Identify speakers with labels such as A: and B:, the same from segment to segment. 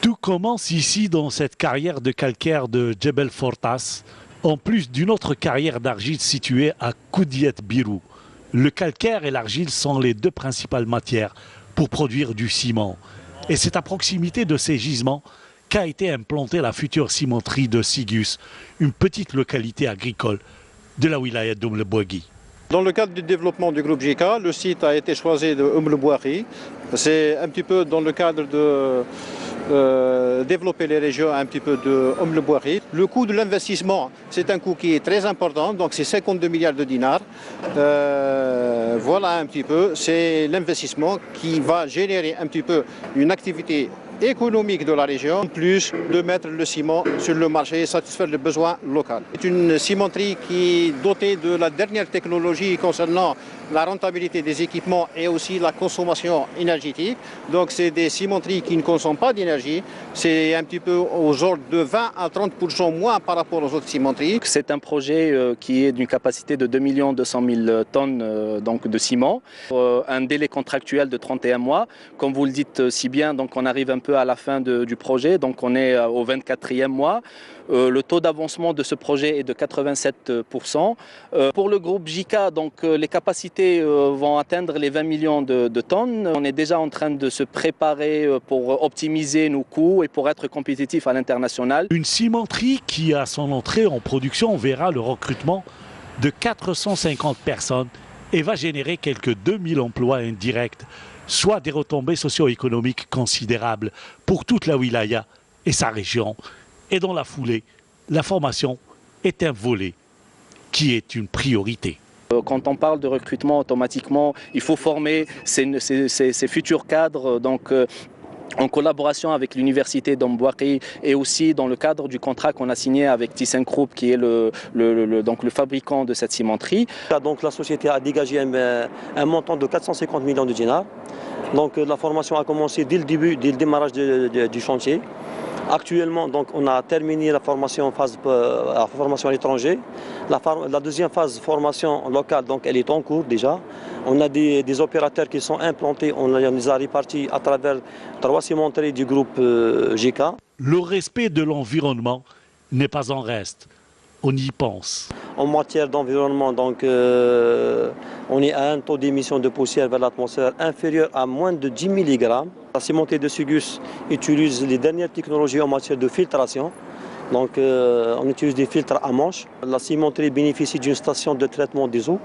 A: Tout commence ici dans cette carrière de calcaire de Djebel Fortas, en plus d'une autre carrière d'argile située à Koudiet Birou. Le calcaire et l'argile sont les deux principales matières pour produire du ciment. Et c'est à proximité de ces gisements qu'a été implantée la future cimenterie de Sigus, une petite localité agricole de la wilaya d'Oum le Bouagui.
B: Dans le cadre du développement du groupe JK, le site a été choisi de Oum le Bouagui. C'est un petit peu dans le cadre de développer les régions un petit peu de Oum le Bouagui. Le coût de l'investissement, c'est un coût qui est très important, donc c'est 52 milliards de dinars. Voilà un petit peu, c'est l'investissement qui va générer un petit peu une activité économique de la région, en plus de mettre le ciment sur le marché et satisfaire le besoin local. C'est une cimenterie qui est dotée de la dernière technologie concernant la rentabilité des équipements et aussi la consommation énergétique. Donc c'est des cimenteries qui ne consomment pas d'énergie. C'est un petit peu aux ordres de 20 à 30% moins par rapport aux autres cimenteries.
C: C'est un projet qui est d'une capacité de 2 200 000 tonnes donc de ciment. Un délai contractuel de 31 mois. Comme vous le dites si bien, donc on arrive un peu à la fin du projet, donc on est au 24e mois. Le taux d'avancement de ce projet est de 87%. Pour le groupe JK, donc, les capacités vont atteindre les 20 millions de tonnes. On est déjà en train de se préparer pour optimiser nos coûts et pour être compétitif à l'international.
A: Une cimenterie qui, à son entrée en production, verra le recrutement de 450 personnes et va générer quelques 2000 emplois indirects, soit des retombées socio-économiques considérables pour toute la wilaya et sa région. Et dans la foulée, la formation est un volet qui est une priorité.
C: Quand on parle de recrutement, automatiquement, il faut former ces futurs cadres. Donc, en collaboration avec l'université d'Ombouaki et aussi dans le cadre du contrat qu'on a signé avec ThyssenKrupp qui est le fabricant de cette cimenterie.
D: Donc la société a dégagé un montant de 450 millions de dinars. Donc la formation a commencé dès le début, dès le démarrage du chantier. Actuellement, donc, on a terminé la formation à l'étranger. La deuxième phase, formation locale, donc, elle est en cours déjà. On a des opérateurs qui sont implantés, on les a répartis à travers 3 cimenteries du groupe JK.
A: Le respect de l'environnement n'est pas en reste. On y pense.
D: En matière d'environnement, donc, on est à un taux d'émission de poussière vers l'atmosphère inférieur à moins de 10 mg. La cimenterie de Sigus utilise les dernières technologies en matière de filtration. Donc, on utilise des filtres à manche. La cimenterie bénéficie d'une station de traitement des eaux.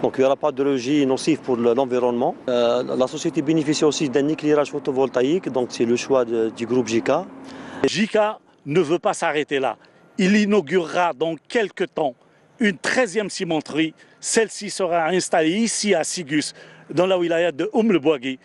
D: Donc, il n'y aura pas de rejet nocif pour l'environnement. La société bénéficie aussi d'un éclairage photovoltaïque. Donc, c'est le choix du groupe JK.
A: JK ne veut pas s'arrêter là. Il inaugurera dans quelques temps une 13e cimenterie. Celle-ci sera installée ici à Sigus, dans la wilaya de Oum le Bouagui.